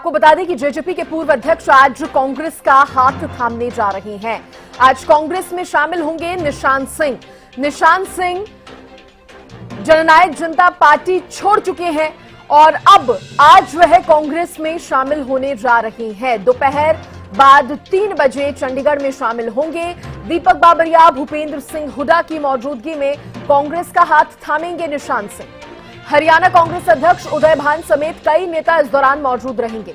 आपको बता दें कि जेजेपी के पूर्व अध्यक्ष आज कांग्रेस का हाथ थामने जा रहे हैं। आज कांग्रेस में शामिल होंगे निशांत सिंह। निशांत सिंह जननायक जनता पार्टी छोड़ चुके हैं और अब आज वह कांग्रेस में शामिल होने जा रहे हैं। दोपहर बाद 3 बजे चंडीगढ़ में शामिल होंगे। दीपक बाबरिया, भूपेंद्र सिंह हुड्डा की मौजूदगी में कांग्रेस का हाथ थामेंगे निशांत सिंह। हरियाणा कांग्रेस अध्यक्ष उदय भान समेत कई नेता इस दौरान मौजूद रहेंगे।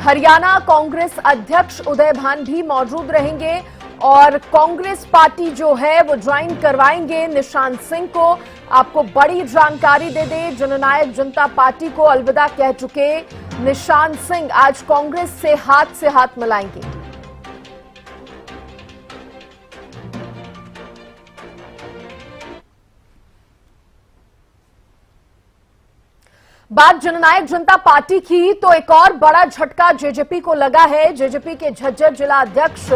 हरियाणा कांग्रेस अध्यक्ष उदय भान भी मौजूद रहेंगे और कांग्रेस पार्टी जो है वो ज्वाइन करवाएंगे निशांत सिंह को। आपको बड़ी जानकारी दे दें, जननायक जनता पार्टी को अलविदा कह चुके निशांत सिंह आज कांग्रेस से हाथ मिलाएंगे। बात जननायक जनता पार्टी की तो एक और बड़ा झटका जेजेपी को लगा है। जेजेपी के झज्जर जिला अध्यक्ष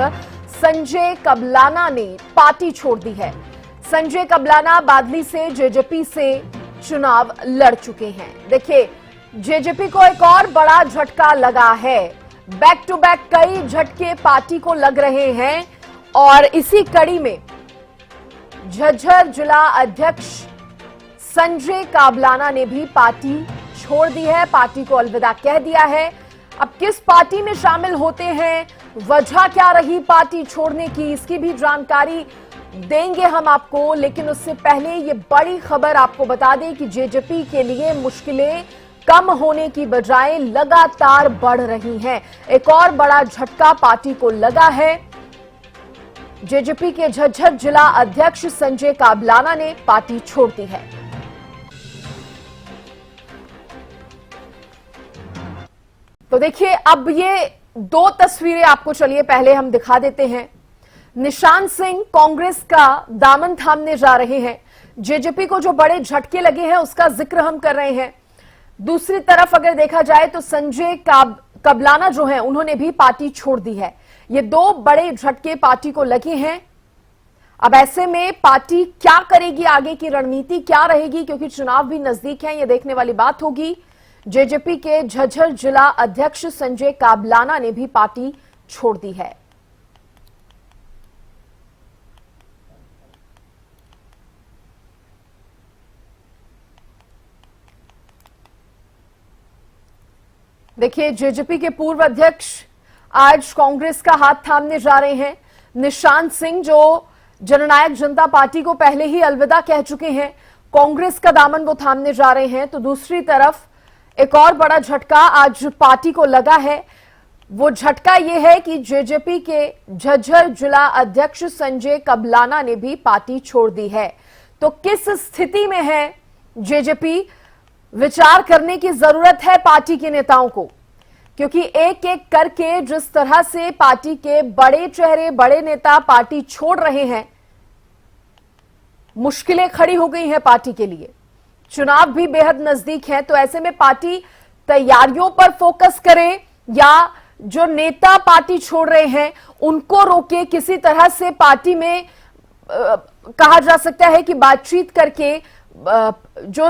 संजय कबलाना ने पार्टी छोड़ दी है। संजय कबलाना बादली से जेजेपी से चुनाव लड़ चुके हैं। देखिए, जेजेपी को एक और बड़ा झटका लगा है। बैक टू बैक कई झटके पार्टी को लग रहे हैं और इसी कड़ी में झज्जर जिला अध्यक्ष संजय काबलाना ने भी पार्टी छोड़ दी है, पार्टी को अलविदा कह दिया है। अब किस पार्टी में शामिल होते हैं, वजह क्या रही पार्टी छोड़ने की, इसकी भी जानकारी देंगे हम आपको। लेकिन उससे पहले ये बड़ी खबर आपको बता दें कि जेजेपी के लिए मुश्किलें कम होने की बजाय लगातार बढ़ रही हैं। एक और बड़ा झटका पार्टी को लगा है। जेजेपी के झज्जर जिला अध्यक्ष संजय काबलाना ने पार्टी छोड़ दी है। तो देखिए, अब ये 2 तस्वीरें आपको चलिए पहले हम दिखा देते हैं। निशांत सिंह कांग्रेस का दामन थामने जा रहे हैं। जेजेपी को जो बड़े झटके लगे हैं उसका जिक्र हम कर रहे हैं। दूसरी तरफ अगर देखा जाए तो संजय कबलाना जो है उन्होंने भी पार्टी छोड़ दी है। ये 2 बड़े झटके पार्टी को लगे हैं। अब ऐसे में पार्टी क्या करेगी, आगे की रणनीति क्या रहेगी, क्योंकि चुनाव भी नजदीक है, ये देखने वाली बात होगी। जेजेपी के झज्जर जिला अध्यक्ष संजय काबलाना ने भी पार्टी छोड़ दी है। देखिए, जेजेपी के पूर्व अध्यक्ष आज कांग्रेस का हाथ थामने जा रहे हैं। निशांत सिंह जो जननायक जनता पार्टी को पहले ही अलविदा कह चुके हैं, कांग्रेस का दामन वो थामने जा रहे हैं। तो दूसरी तरफ एक और बड़ा झटका आज पार्टी को लगा है। वो झटका ये है कि जेजेपी के झज्जर जिला अध्यक्ष संजय कबलाना ने भी पार्टी छोड़ दी है। तो किस स्थिति में है जेजेपी, विचार करने की जरूरत है पार्टी के नेताओं को, क्योंकि एक एक करके जिस तरह से पार्टी के बड़े चेहरे, बड़े नेता पार्टी छोड़ रहे हैं, मुश्किलें खड़ी हो गई हैं पार्टी के लिए। चुनाव भी बेहद नजदीक है। तो ऐसे में पार्टी तैयारियों पर फोकस करे या जो नेता पार्टी छोड़ रहे हैं उनको रोके, किसी तरह से पार्टी में कहा जा सकता है कि बातचीत करके जो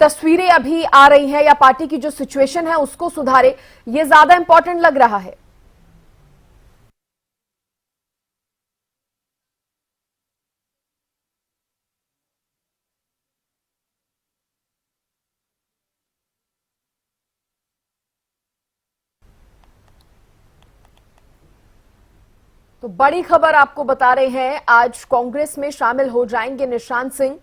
तस्वीरें अभी आ रही हैं या पार्टी की जो सिचुएशन है उसको सुधारे, ये ज्यादा इंपॉर्टेंट लग रहा है। तो बड़ी खबर आपको बता रहे हैं, आज कांग्रेस में शामिल हो जाएंगे निशांत सिंह।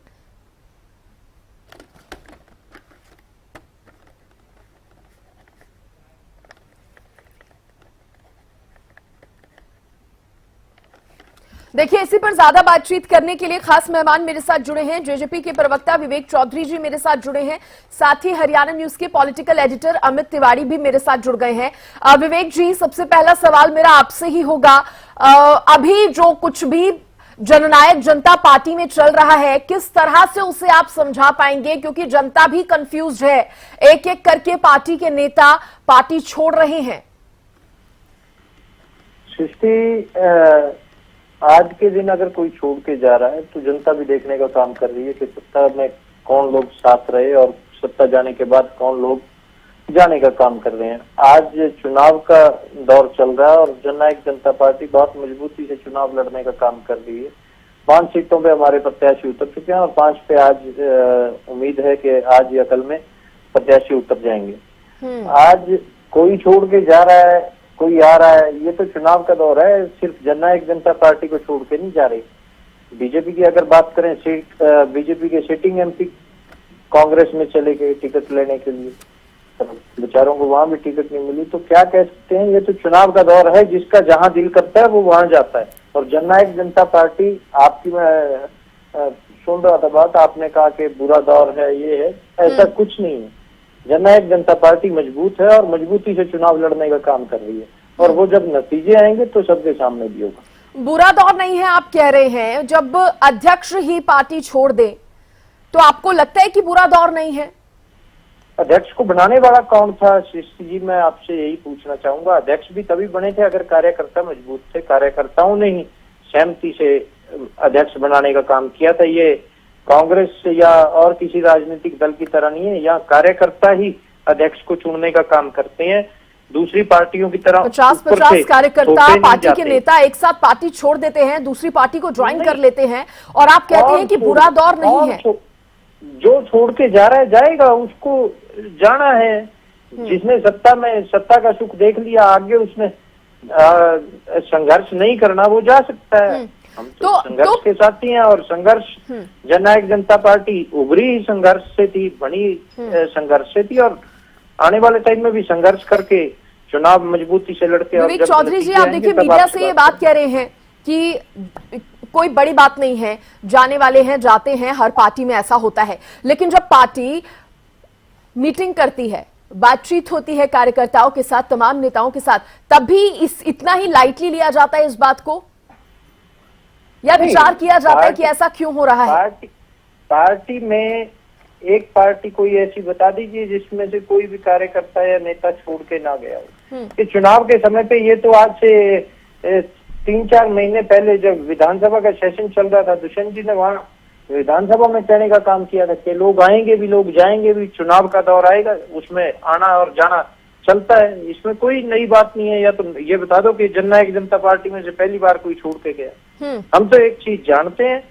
देखिए, इसी पर ज्यादा बातचीत करने के लिए खास मेहमान मेरे साथ जुड़े हैं। जेजेपी के प्रवक्ता विवेक चौधरी जी मेरे साथ जुड़े हैं, साथ ही हरियाणा न्यूज के पॉलिटिकल एडिटर अमित तिवारी भी मेरे साथ जुड़ गए हैं। विवेक जी, सबसे पहला सवाल मेरा आपसे ही होगा, अभी जो कुछ भी जननायक जनता पार्टी में चल रहा है, किस तरह से उसे आप समझा पाएंगे, क्योंकि जनता भी कंफ्यूज है, एक एक करके पार्टी के नेता पार्टी छोड़ रहे हैं। सृष्टि, आज के दिन अगर कोई छोड़ के जा रहा है तो जनता भी देखने का काम कर रही है कि सत्ता में कौन लोग साथ रहे और सत्ता जाने के बाद कौन लोग जाने का काम कर रहे हैं। आज चुनाव का दौर चल रहा है और जननायक जनता पार्टी बहुत मजबूती से चुनाव लड़ने का काम कर रही है। 5 सीटों पे हमारे प्रत्याशी उतर चुके हैं और 5 पे आज उम्मीद है कि आज या कल में प्रत्याशी उतर जाएंगे। आज कोई छोड़ के जा रहा है, कोई आ रहा है, ये तो चुनाव का दौर है। सिर्फ जननायक जनता पार्टी को छोड़ के नहीं जा रही। बीजेपी की अगर बात करें, बीजेपी के सिटिंग एमपी कांग्रेस में चले गए टिकट लेने के लिए, बेचारों को वहां भी टिकट नहीं मिली। तो क्या कह सकते हैं, ये तो चुनाव का दौर है, जिसका जहां दिल करता है वो वहां जाता है। और जननायक जनता पार्टी, आपकी मैं सुन रहा था बात, आपने कहा कि बुरा दौर है, ये है, ऐसा कुछ नहीं है। जननायक जनता पार्टी मजबूत है और मजबूती से चुनाव लड़ने का काम कर रही है और वो जब नतीजे आएंगे तो सबके सामने भी होगा। बुरा दौर नहीं है आप कह रहे हैं, जब अध्यक्ष ही पार्टी छोड़ दे तो आपको लगता है कि बुरा दौर नहीं है? अध्यक्ष को बनाने वाला कौन था सृष्टि जी, मैं आपसे यही पूछना चाहूंगा। अध्यक्ष भी तभी बने थे अगर कार्यकर्ता मजबूत थे। कार्यकर्ताओं ने ही सहमति से अध्यक्ष बनाने का काम किया था। ये कांग्रेस या और किसी राजनीतिक दल की तरह नहीं है, यहाँ कार्यकर्ता ही अध्यक्ष को चुनने का काम करते हैं। दूसरी पार्टियों की तरह 50-50 कार्यकर्ता, पार्टी के नेता एक साथ पार्टी छोड़ देते हैं, दूसरी पार्टी को ज्वाइन कर लेते हैं और आप कहते हैं कि बुरा दौर नहीं है। जो छोड़ के जा रहा है जाएगा, उसको जाना है। जिसने सत्ता का सुख देख लिया, आगे उसने संघर्ष नहीं करना, वो जा सकता है। हम तो संघर्ष के साथी हैं और संघर्ष, जननायक जनता पार्टी उभरी ही संघर्ष से थी, बनी संघर्ष से थी और आने वाले टाइम में भी संघर्ष करके चुनाव मजबूती से लड़के। विवेक चौधरी जी, आप देखिए मीडिया से ये बात कह रहे हैं कि कोई बड़ी बात नहीं है, जाने वाले हैं, जाते हैं, हर पार्टी में ऐसा होता है। लेकिन जब पार्टी मीटिंग करती है, बातचीत होती है कार्यकर्ताओं के साथ, तमाम नेताओं के साथ, तब भी इतना ही लाइटली लिया जाता है इस बात को, या विचार किया जाता है कि ऐसा क्यों हो रहा है? पार्टी में एक पार्टी कोई ऐसी बता दीजिए जिसमें से कोई भी कार्यकर्ता या नेता छोड़ के ना गया हो। कि चुनाव के समय पे, ये तो आज से 3-4 महीने पहले जब विधानसभा का सेशन चल रहा था, दुष्यंत जी ने वहां विधानसभा में कहने का काम किया था कि लोग आएंगे भी, लोग जाएंगे भी, चुनाव का दौर आएगा, उसमें आना और जाना चलता है। इसमें कोई नई बात नहीं है। या तो ये बता दो कि जननायक जनता पार्टी में से पहली बार कोई छोड़ के गया। हम तो एक चीज जानते हैं,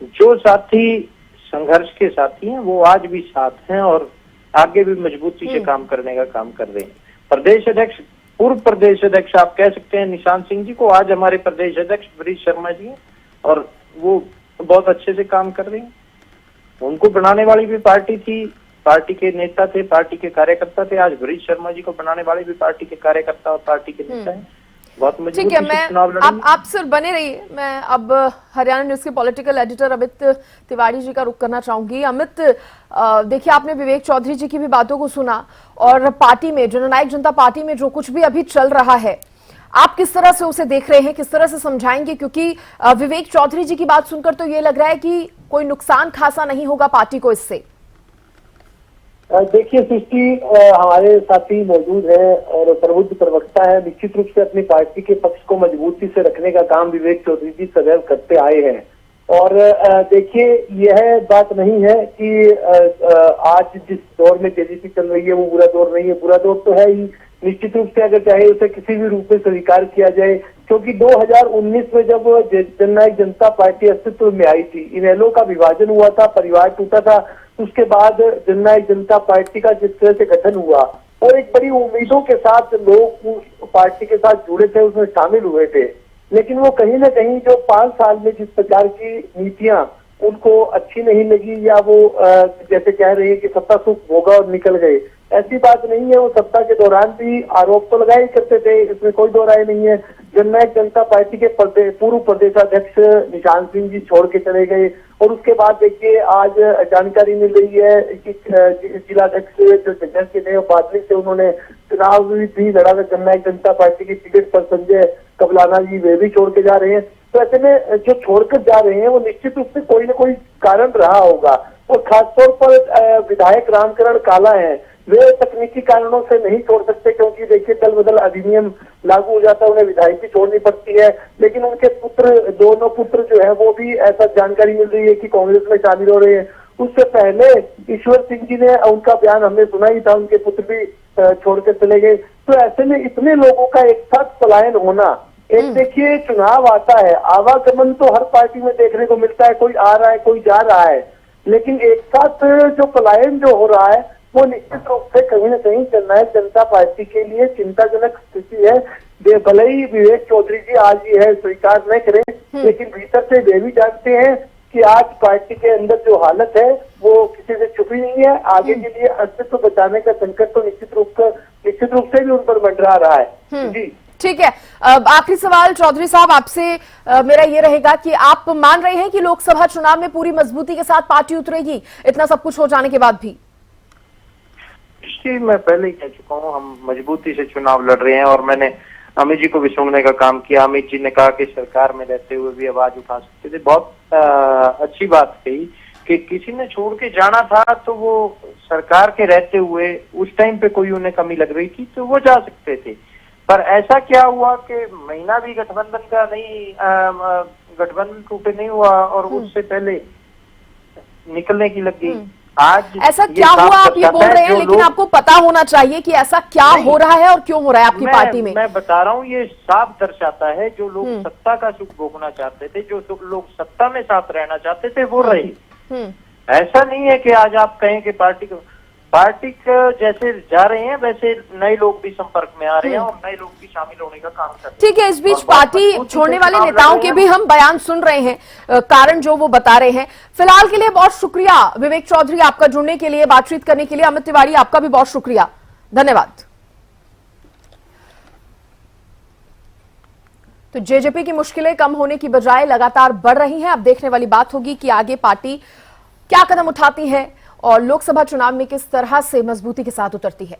जो साथी संघर्ष के साथी हैं वो आज भी साथ हैं और आगे भी मजबूती से काम करने का काम कर रहे हैं। प्रदेश अध्यक्ष, पूर्व प्रदेश अध्यक्ष आप कह सकते हैं निशांत सिंह जी को, आज हमारे प्रदेश अध्यक्ष वरिष्ठ शर्मा जी हैं और वो बहुत अच्छे से काम कर रहे हैं। उनको बनाने वाली भी पार्टी थी, पार्टी के नेता थे, पार्टी के कार्यकर्ता थे। आज वरिष्ठ शर्मा जी को बनाने वाले भी पार्टी के कार्यकर्ता और पार्टी के नेता हैं। बहुत ठीक है, मैं आप सिर्फ बने रहिए। मैं अब हरियाणा न्यूज के पॉलिटिकल एडिटर अमित तिवारी जी का रुख करना चाहूंगी। अमित, देखिए आपने विवेक चौधरी जी की भी बातों को सुना और पार्टी में, जननायक जनता पार्टी में जो कुछ भी अभी चल रहा है, आप किस तरह से उसे देख रहे हैं, किस तरह से समझाएंगे? क्योंकि विवेक चौधरी जी की बात सुनकर तो ये लग रहा है कि कोई नुकसान खासा नहीं होगा पार्टी को इससे। देखिए सृष्टि, हमारे साथी मौजूद हैं और प्रबुद्ध प्रवक्ता है। निश्चित रूप से अपनी पार्टी के पक्ष को मजबूती से रखने का काम विवेक चौधरी जी सदैव करते आए हैं। और देखिए, यह बात नहीं है कि आज जिस दौर में जेडीपी चल रही है वो बुरा दौर नहीं है। बुरा दौर तो है ही, निश्चित रूप से, अगर चाहे उसे किसी भी रूप में स्वीकार किया जाए। क्योंकि 2019 में जब जननायक जनता पार्टी अस्तित्व में आई थी, इनेलो का विभाजन हुआ था, परिवार टूटा था, उसके बाद जननायक जनता पार्टी का जिस तरह से गठन हुआ और एक बड़ी उम्मीदों के साथ लोग पार्टी के साथ जुड़े थे, उसमें शामिल हुए थे। लेकिन वो कहीं ना कहीं जो 5 साल में जिस प्रकार की नीतियां उनको अच्छी नहीं लगी, या वो जैसे कह रहे हैं कि सत्ता सुख भोगा और निकल गए, ऐसी बात नहीं है। वो सत्ता के दौरान भी आरोप तो लगाए करते थे, इसमें कोई दो राय नहीं है। जननायक जनता पार्टी के पूर्व प्रदेशाध्यक्ष निशांत सिंह जी छोड़ के चले गए और उसके बाद देखिए आज जानकारी मिल रही है कि जिलाध्यक्ष जो जगह के थे बादली से उन्होंने चुनाव भी लड़ा था जननायक जनता पार्टी की टिकट पर। संजय कबलाना जी वे भी छोड़ के जा रहे हैं। तो ऐसे में जो छोड़कर जा रहे हैं वो निश्चित रूप से कोई ना कोई कारण रहा होगा। और खासतौर पर विधायक रामकरण काला है, वे तकनीकी कारणों से नहीं छोड़ सकते, क्योंकि देखिए दल बदल अधिनियम लागू हो जाता है, उन्हें विधायकी छोड़नी पड़ती है। लेकिन उनके पुत्र, दोनों पुत्र जो है वो भी, ऐसा जानकारी मिल रही है कि कांग्रेस में शामिल हो रहे हैं। उससे पहले ईश्वर सिंह जी ने, उनका बयान हमने सुना ही था, उनके पुत्र भी छोड़ के चले गए। तो ऐसे में इतने लोगों का एक साथ पलायन होना, एक देखिए चुनाव आता है, आवागमन तो हर पार्टी में देखने को मिलता है, कोई आ रहा है कोई जा रहा है, लेकिन एक साथ जो पलायन जो हो रहा है वो निश्चित रूप से कहीं ना कहीं जननायक जनता पार्टी के लिए चिंताजनक स्थिति है। भले ही विवेक चौधरी जी आज ये है स्वीकार न करें, लेकिन भीतर से वे भी जानते हैं कि आज पार्टी के अंदर जो हालत है वो किसी से छुपी नहीं है। आगे के लिए अस्तित्व बचाने का संकट तो निश्चित रूप से भी उन पर मंडरा रहा है। जी ठीक है। आखिरी सवाल चौधरी साहब आपसे मेरा ये रहेगा कि आप मान रहे हैं कि लोकसभा चुनाव में पूरी मजबूती के साथ पार्टी उतरेगी इतना सब कुछ हो जाने के बाद भी? जी, मैं पहले ही कह चुका हूँ, हम मजबूती से चुनाव लड़ रहे हैं और मैंने अमित जी को भी सुनने का काम किया। अमित जी ने कहा कि सरकार में रहते हुए भी आवाज उठा सकते थे। बहुत अच्छी बात कही कि किसी ने छोड़ के जाना था तो वो सरकार के रहते हुए उस टाइम पे कोई उन्हें कमी लग रही थी तो वो जा सकते थे। पर ऐसा क्या हुआ कि महीना भी गठबंधन का नहीं, गठबंधन टूटे नहीं हुआ और उससे पहले निकलने की लग गई। आज ऐसा क्या हुआ आप ये बोल रहे हैं, लेकिन आपको पता होना चाहिए कि ऐसा क्या हो रहा है और क्यों हो रहा है आपकी पार्टी में। मैं बता रहा हूँ, ये साफ दर्शाता है जो लोग सत्ता का सुख भोगना चाहते थे, जो लोग सत्ता में साथ रहना चाहते थे वो रहे। ऐसा नहीं है कि आज आप कहें कि पार्टी जैसे जा रहे हैं वैसे नए लोग भी संपर्क में आ रहे हैं और नए लोग भी शामिल होने का काम कर रहे हैं। ठीक है, इस बीच पार्टी छोड़ने वाले नेताओं के भी हम बयान सुन रहे हैं, कारण जो वो बता रहे हैं। फिलहाल के लिए बहुत शुक्रिया विवेक चौधरी आपका जुड़ने के लिए, बातचीत करने के लिए। अमित तिवारी आपका भी बहुत शुक्रिया, धन्यवाद। तो जेजेपी की मुश्किलें कम होने की बजाय लगातार बढ़ रही हैं। अब देखने वाली बात होगी कि आगे पार्टी क्या कदम उठाती है और लोकसभा चुनाव में किस तरह से मजबूती के साथ उतरती है।